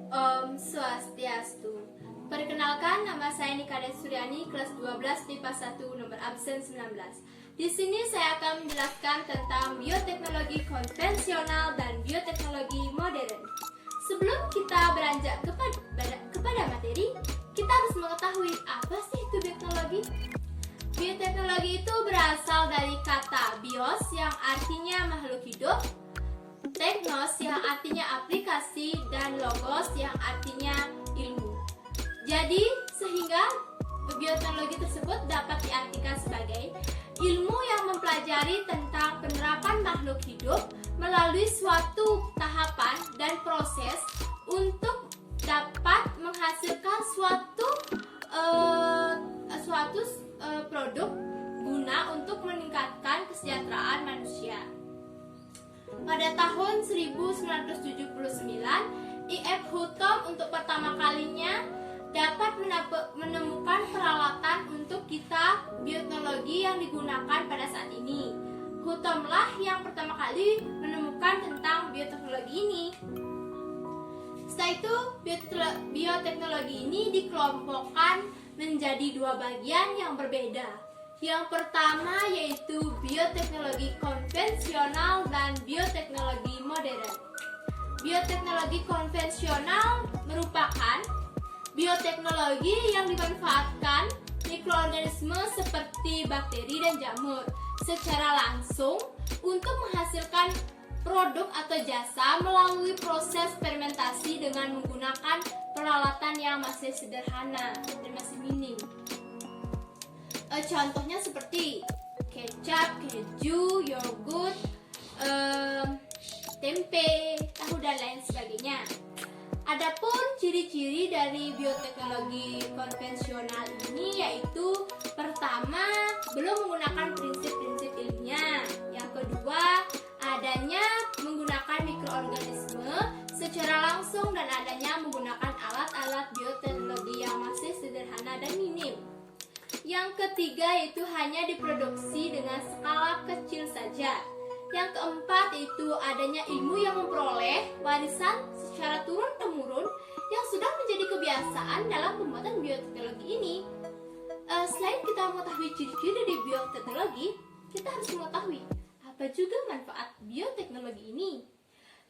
Om Swastiastu. Perkenalkan, nama saya Nikades Suryani, kelas 12 MIPA 1, nomor absen 19. Di sini saya akan menjelaskan tentang bioteknologi konvensional dan bioteknologi modern. Sebelum kita beranjak kepada materi, kita harus mengetahui apa sih itu bioteknologi. Bioteknologi itu berasal dari kata bios yang artinya makhluk hidup, teknos yang artinya aplikasi, dan logos yang artinya ilmu. Jadi, sehingga bioteknologi tersebut dapat diartikan sebagai ilmu yang mempelajari tentang penerapan makhluk hidup melalui suatu tahapan dan proses untuk dapat menghasilkan suatu produk guna untuk meningkatkan kesejahteraan manusia. Pada tahun 1979, I.F. Hutton untuk pertama kalinya dapat menemukan peralatan untuk kitab bioteknologi yang digunakan pada saat ini. Huttonlah yang pertama kali menemukan tentang bioteknologi ini. Setelah itu, bioteknologi ini dikelompokkan menjadi dua bagian yang berbeda. Yang pertama yaitu bioteknologi konvensional dan bioteknologi modern. Bioteknologi konvensional merupakan bioteknologi yang dimanfaatkan mikroorganisme seperti bakteri dan jamur secara langsung untuk menghasilkan produk atau jasa melalui proses fermentasi dengan menggunakan peralatan yang masih sederhana dan masih minim. Contohnya seperti kecap, keju, yogurt, tempe, tahu, dan lain sebagainya. Adapun ciri-ciri dari bioteknologi konvensional ini yaitu pertama, belum menggunakan prinsip-prinsip ilmiah. Yang kedua, adanya menggunakan mikroorganisme secara langsung dan adanya menggunakan alat-alat bioteknologi yang masih sederhana dan minim. Yang ketiga yaitu hanya diproduksi dengan skala kecil saja. Yang keempat itu adanya ilmu yang memperoleh warisan secara turun-temurun yang sudah menjadi kebiasaan dalam pembuatan bioteknologi ini. Selain kita mengetahui ciri-ciri dari bioteknologi, kita harus mengetahui apa juga manfaat bioteknologi ini.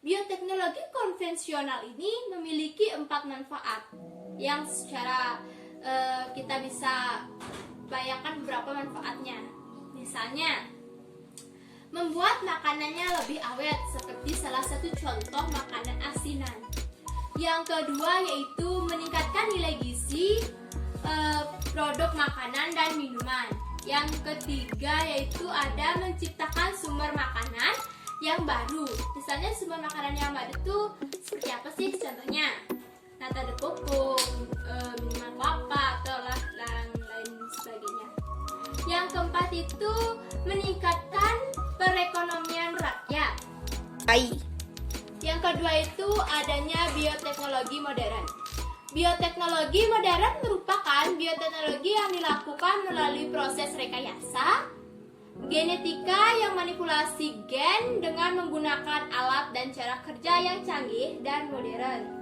Bioteknologi konvensional ini memiliki 4 manfaat yang secara kita bisa bayangkan beberapa manfaatnya. Misalnya, membuat makanannya lebih awet seperti salah satu contoh makanan asinan. Yang kedua yaitu meningkatkan nilai gizi produk makanan dan minuman. Yang ketiga yaitu ada menciptakan sumber makanan yang baru. Misalnya sumber makanan yang baru itu seperti apa sih contohnya? Nata de coco, minuman kelapa, atau lain sebagainya. Yang keempat itu meningkatkan perekonomian rakyat. Yang kedua itu adanya bioteknologi modern. Bioteknologi modern merupakan bioteknologi yang dilakukan melalui proses rekayasa genetika yang manipulasi gen dengan menggunakan alat dan cara kerja yang canggih dan modern.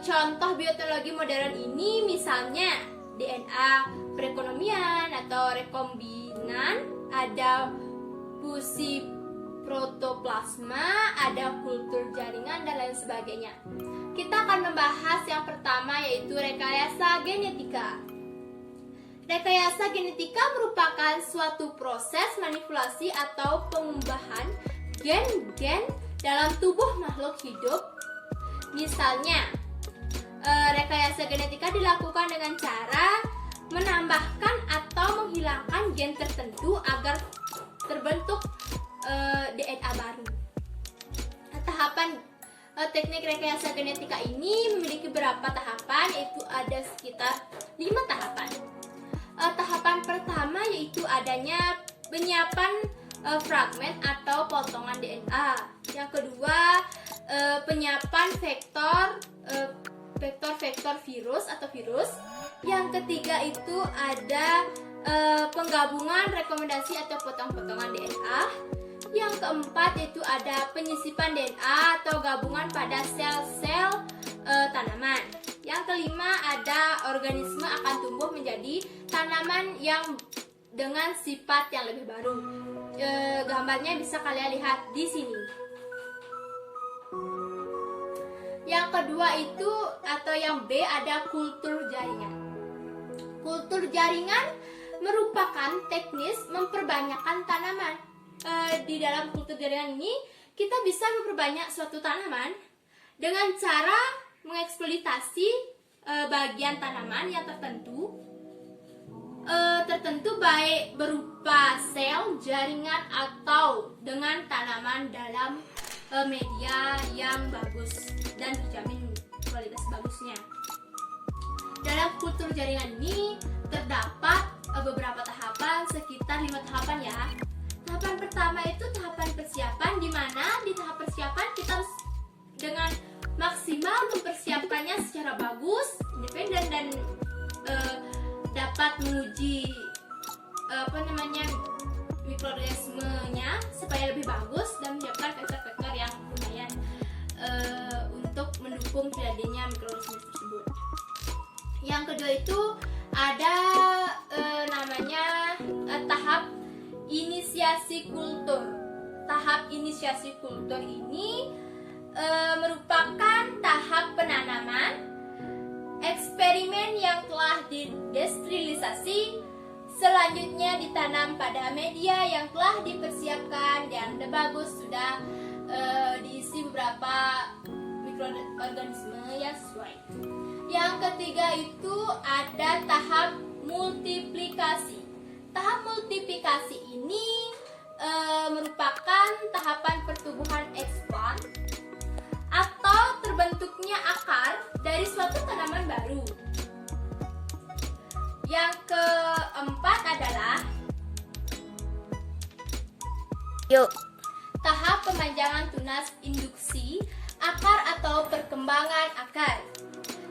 Contoh bioteknologi modern ini misalnya DNA perekonomian atau rekombinan, ada fusi protoplasma, ada kultur jaringan, dan lain sebagainya. Kita akan membahas yang pertama yaitu rekayasa genetika. Rekayasa genetika merupakan suatu proses manipulasi atau pengubahan gen-gen dalam tubuh makhluk hidup. Misalnya, rekayasa genetika dilakukan dengan cara menambahkan atau menghilangkan gen tertentu agar terbentuk DNA baru. Tahapan teknik rekayasa genetika ini memiliki beberapa tahapan, yaitu ada sekitar 5 tahapan. Tahapan pertama yaitu adanya penyiapan fragmen atau potongan DNA. Yang kedua, penyiapan vektor virus atau virus. Yang ketiga itu ada penggabungan rekomendasi atau potong-potongan DNA. Yang keempat yaitu ada penyisipan DNA atau gabungan pada sel-sel tanaman. Yang kelima ada organisme akan tumbuh menjadi tanaman yang dengan sifat yang lebih baru. Gambarnya bisa kalian lihat di sini. Yang kedua itu atau yang B ada kultur jaringan. Kultur jaringan merupakan teknis memperbanyakkan tanaman. Di dalam kultur jaringan ini kita bisa memperbanyak suatu tanaman dengan cara mengeksploitasi bagian tanaman yang tertentu baik berupa sel, jaringan atau dengan tanaman dalam media yang bagus dan dijamin kualitas bagusnya. Dalam kultur jaringan ini terdapat beberapa tahapan, sekitar 5 tahapan ya. Tahapan pertama itu tahapan persiapan, di mana di tahap persiapan kita harus dengan maksimal mempersiapkannya secara bagus, independen dan dapat menguji mikroorganismenya supaya lebih bagus dan menyiapkan faktor-faktor yang lumayan untuk mendukung terjadinya mikroorganisme tersebut. Yang kedua itu ada namanya tahap inisiasi kultur. Tahap inisiasi kultur ini merupakan tahap penanaman eksperimen yang telah didesterilisasi, selanjutnya ditanam pada media yang telah dipersiapkan dan bagus, sudah diisi beberapa mikroorganisme yang sesuai. Yang ketiga itu ada tahap multiplikasi. Tahap multiplikasi ini merupakan tahapan pertumbuhan expand atau terbentuknya akar dari suatu tanaman baru. Yang keempat adalah tahap pemanjangan tunas induksi akar atau perkembangan akar.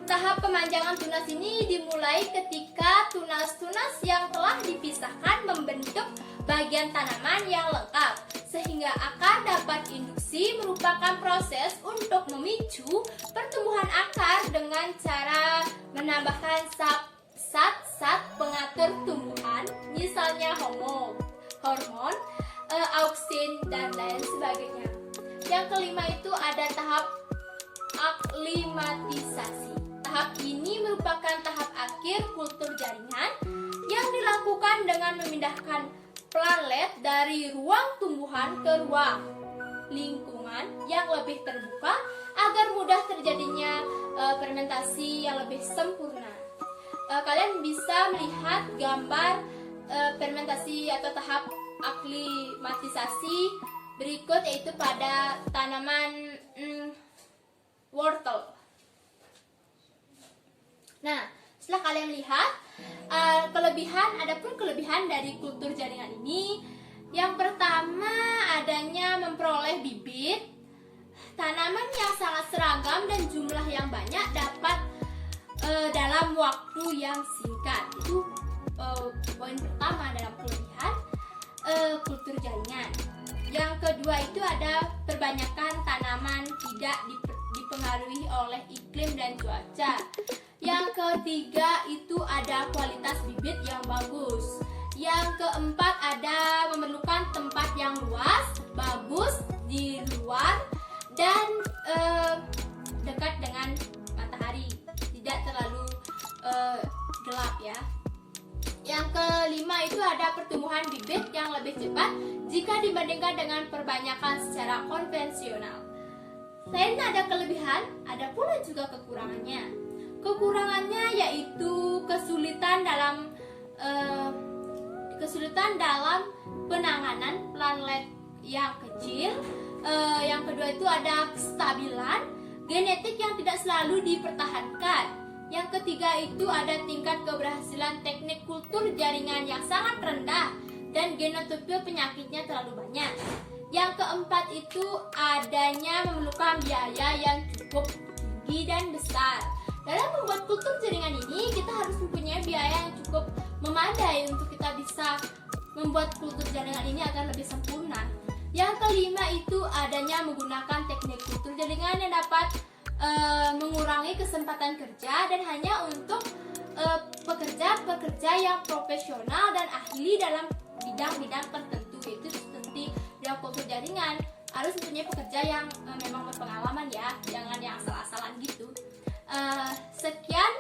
Tahap pemanjangan tunas ini dimulai ketika tunas-tunas yang telah dipisahkan membentuk bagian tanaman yang lengkap, sehingga akar dapat induksi, merupakan proses untuk memicu pertumbuhan akar dengan cara menambahkan zat-zat pengatur tumbuhan, misalnya hormon, auksin, dan lain sebagainya. Yang kelima itu ada tahap aklimatisasi. Tahap ini merupakan tahap akhir kultur jaringan yang dilakukan dengan memindahkan planlet dari ruang tumbuhan ke ruang lingkungan yang lebih terbuka agar mudah terjadinya fermentasi yang lebih sempurna. Kalian bisa melihat gambar fermentasi atau tahap aklimatisasi berikut, yaitu pada tanaman wortel. Nah, setelah kalian melihat adapun kelebihan dari kultur jaringan ini, yang pertama adanya memperoleh bibit tanaman yang sangat seragam dan jumlah yang banyak dapat dalam waktu yang singkat. Itu poin pertama dalam kelebihan kultur jaringan. Yang kedua itu ada perbanyakan tanaman tidak dipengaruhi oleh iklim dan cuaca. Yang ketiga itu ada kualitas bibit yang bagus. Yang keempat ada memerlukan tempat yang luas, bagus di luar, dan dekat dengan matahari, tidak terlalu gelap ya. Yang kelima itu ada pertumbuhan bibit yang lebih cepat jika dibandingkan dengan perbanyakan secara konvensional. Selain ada kelebihan, ada pula juga kekurangannya. Kekurangannya yaitu kesulitan dalam penanganan planlet yang kecil. Yang kedua itu ada kestabilan genetik yang tidak selalu dipertahankan. Yang ketiga itu ada tingkat keberhasilan teknik kultur jaringan yang sangat rendah dan genotipe penyakitnya terlalu banyak. Yang keempat itu adanya memerlukan biaya yang cukup tinggi dan besar. Dalam membuat kultur jaringan ini, kita harus mempunyai biaya yang cukup memadai untuk kita bisa membuat kultur jaringan ini agar lebih sempurna. Yang kelima itu adanya menggunakan teknik kultur jaringan yang dapat mengurangi kesempatan kerja dan hanya untuk pekerja-pekerja yang profesional dan ahli dalam bidang-bidang tertentu, yaitu seperti bidang komputer jaringan. Harus mempunyai pekerja yang memang berpengalaman ya, jangan yang asal-asalan gitu. Sekian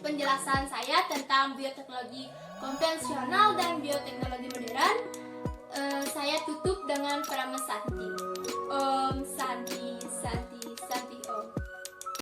penjelasan saya tentang bioteknologi konvensional dan bioteknologi modern. Saya tutup dengan Paramasanti. Om Santi.